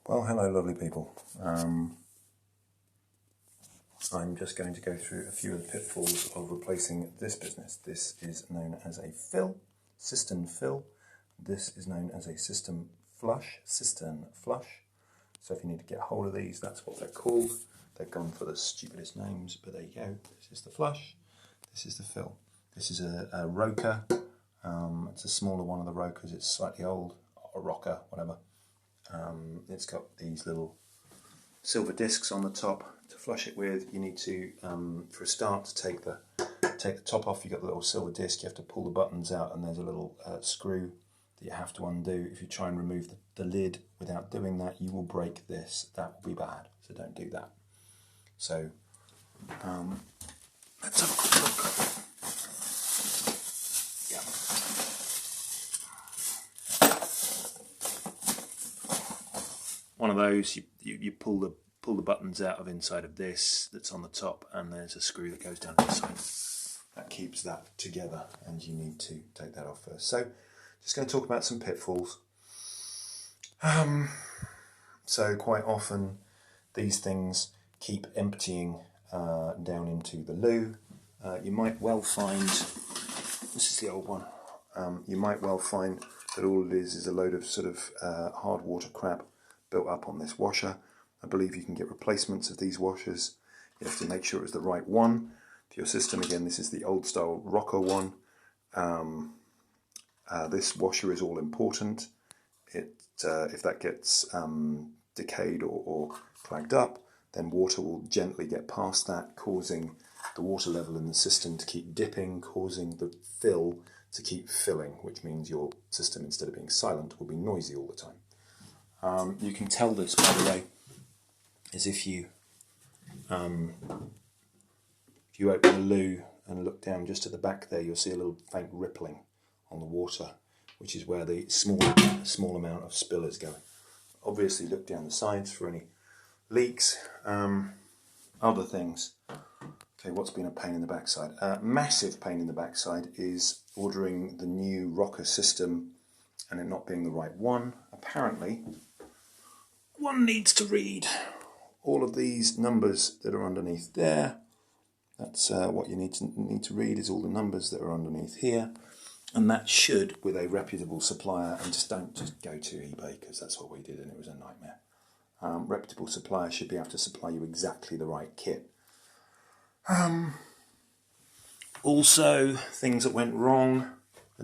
Well, hello lovely people. I'm just going to go through a few of the pitfalls of replacing this business. This is known as a fill, cistern fill. This is known as a cistern flush. So if you need to get hold of these, that's what they're called. They've gone for the stupidest names, but there you go. This is the flush, this is the fill. This is a roca. It's a smaller one of the rocas. It's slightly old, a roca, whatever. It's got these little silver discs on the top to flush it with. You need to, for a start, to take the top off. You've got the little silver disc. You have to pull the buttons out, and there's a little screw that you have to undo. If you try and remove the lid without doing that, you will break this. That will be bad, so don't do that. So let's have a quick look. One of those, you pull the buttons out of inside of this that's on the top, and there's a screw that goes down inside. That keeps that together, and you need to take that off first. So, just going to talk about some pitfalls. So quite often these things keep emptying down into the loo. You might well find, this is the old one, you might well find that all it is a load of sort of hard water crap built up on this washer. I believe you can get replacements of these washers. You have to make sure it's the right one for your system. Again, this is the old style rocker one. This washer is all important. If that gets decayed or clagged up, then water will gently get past that, causing the water level in the system to keep dipping, causing the fill to keep filling, which means your system, instead of being silent, will be noisy all the time. You can tell this, by the way, is if you open the loo and look down just at the back there, you'll see a little faint rippling on the water, which is where the small amount of spill is going. Obviously look down the sides for any leaks. Other things. Okay, what's been a pain in the backside? Massive pain in the backside is ordering the new rocker system and it not being the right one. Apparently, one needs to read all of these numbers that are underneath there. That's what you need to read, is all the numbers that are underneath here. And that should, with a reputable supplier, and don't just go to eBay, because that's what we did and it was a nightmare. Reputable supplier should be able to supply you exactly the right kit. Also, things that went wrong.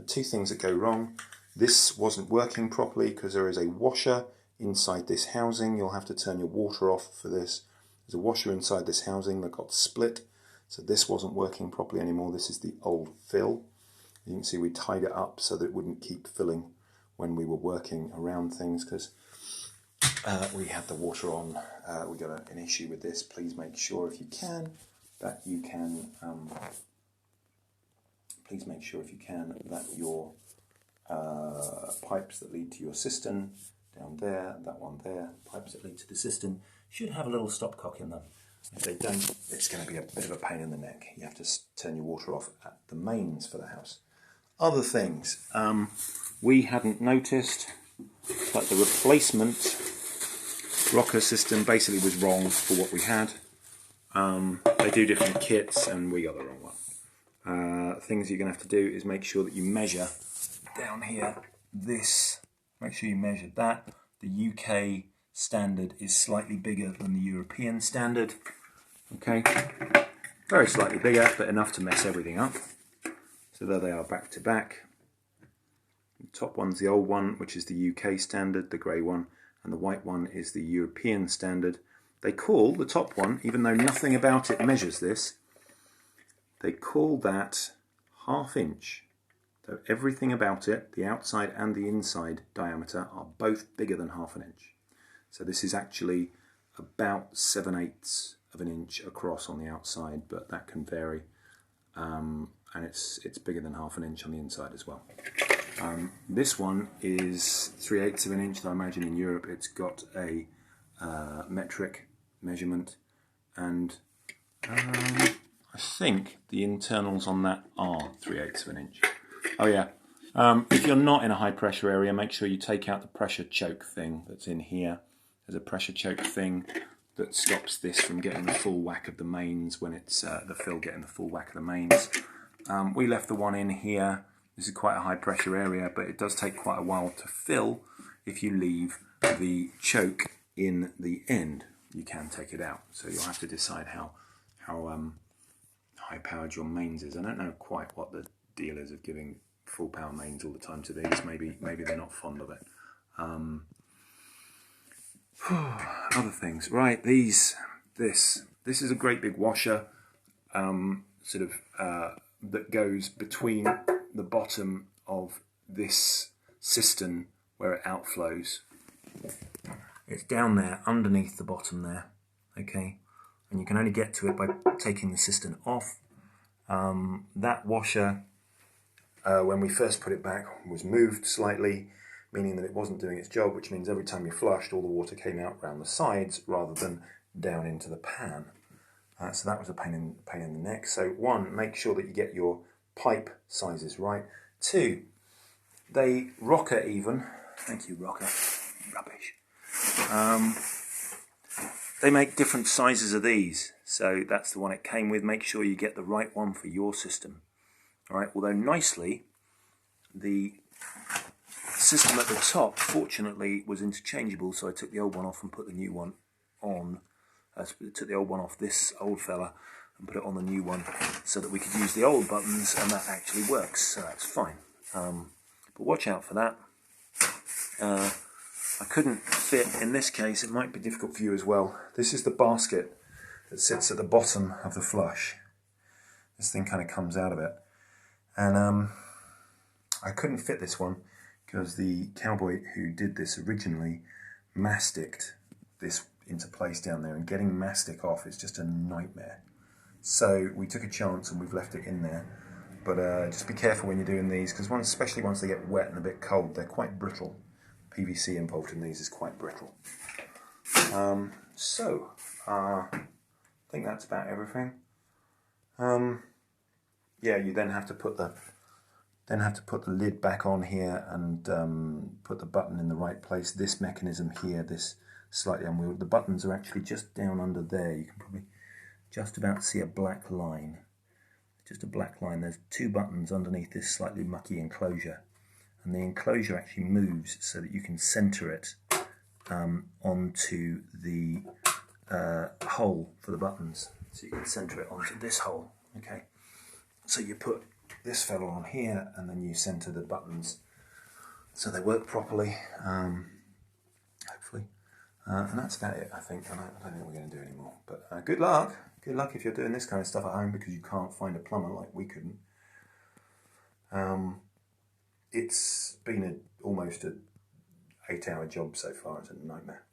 Two things that go wrong. This wasn't working properly because there is a washer inside this housing. You'll have to turn your water off for this. There's a washer inside this housing that got split, so this wasn't working properly anymore. This is the old fill. You can see we tied it up so that it wouldn't keep filling when we were working around things, because we had the water on. We got an issue with this. Please make sure if you can that your pipes that lead to your cistern, down there, that one there, pipes that lead to the cistern, should have a little stopcock in them. If they don't, it's going to be a bit of a pain in the neck. You have to turn your water off at the mains for the house. Other things we hadn't noticed, but the replacement rocker system basically was wrong for what we had. They do different kits and we got the wrong one. Things you're going to have to do is make sure that you measure down here this. Make sure you measure that. The UK standard is slightly bigger than the European standard. Okay, very slightly bigger, but enough to mess everything up. So there they are, back to back. The top one's the old one, which is the UK standard, the grey one, and the white one is the European standard. They call the top one, even though nothing about it measures this, they call that 1/2 inch. So everything about it, the outside and the inside diameter, are both bigger than 1/2 inch. So this is actually about 7/8 of an inch across on the outside, but that can vary. And it's bigger than 1/2 inch on the inside as well. This one is 3/8 of an inch. I imagine in Europe it's got a metric measurement, and I think the internals on that are 3/8 of an inch. Oh yeah, if you're not in a high pressure area, make sure you take out the pressure choke thing that's in here. There's a pressure choke thing that stops this from getting the full whack of the mains when it's the fill getting the full whack of the mains. We left the one in here. This is quite a high pressure area, but it does take quite a while to fill. If you leave the choke in the end, you can take it out. So you'll have to decide how high powered your mains is. I don't know quite what the deal is of giving full power mains all the time to these. Maybe they're not fond of it. Other things, right? This is a great big washer, that goes between the bottom of this cistern where it outflows. It's down there underneath the bottom there, okay? And you can only get to it by taking the cistern off. That washer, when we first put it back, was moved slightly, meaning that it wasn't doing its job, which means every time you flushed, all the water came out around the sides rather than down into the pan. So that was a pain in the neck. So 1, make sure that you get your pipe sizes right. 2, they roca even. Thank you, roca. Rubbish. They make different sizes of these. So that's the one it came with. Make sure you get the right one for your system. All right. Although nicely, the system at the top, fortunately, was interchangeable. So I took the old one off and put the new one on. Took the old one off this old fella and put it on the new one so that we could use the old buttons, and that actually works, so that's fine. But watch out for that. I couldn't fit, in this case, it might be difficult for you as well. This is the basket that sits at the bottom of the flush. This thing kind of comes out of it. And I couldn't fit this one because the cowboy who did this originally masticed this into place down there, and getting mastic off is just a nightmare. So we took a chance and we've left it in there. But just be careful when you're doing these, because especially once they get wet and a bit cold, they're quite brittle. PVC involved in these is quite brittle. I think that's about everything. Yeah, you then have to put the lid back on here and put the button in the right place. This mechanism here, this slightly unwieldy. The buttons are actually just down under there. You can probably just about see a black line. Just a black line. There's 2 buttons underneath this slightly mucky enclosure, and the enclosure actually moves so that you can center it onto the hole for the buttons. So you can center it onto this hole. Okay. So you put this fellow on here, and then you center the buttons so they work properly. Hopefully. And that's about it, I think. I don't think we're going to do any more. But good luck. Good luck if you're doing this kind of stuff at home because you can't find a plumber like we couldn't. It's been almost an 8-hour job so far. It's a nightmare.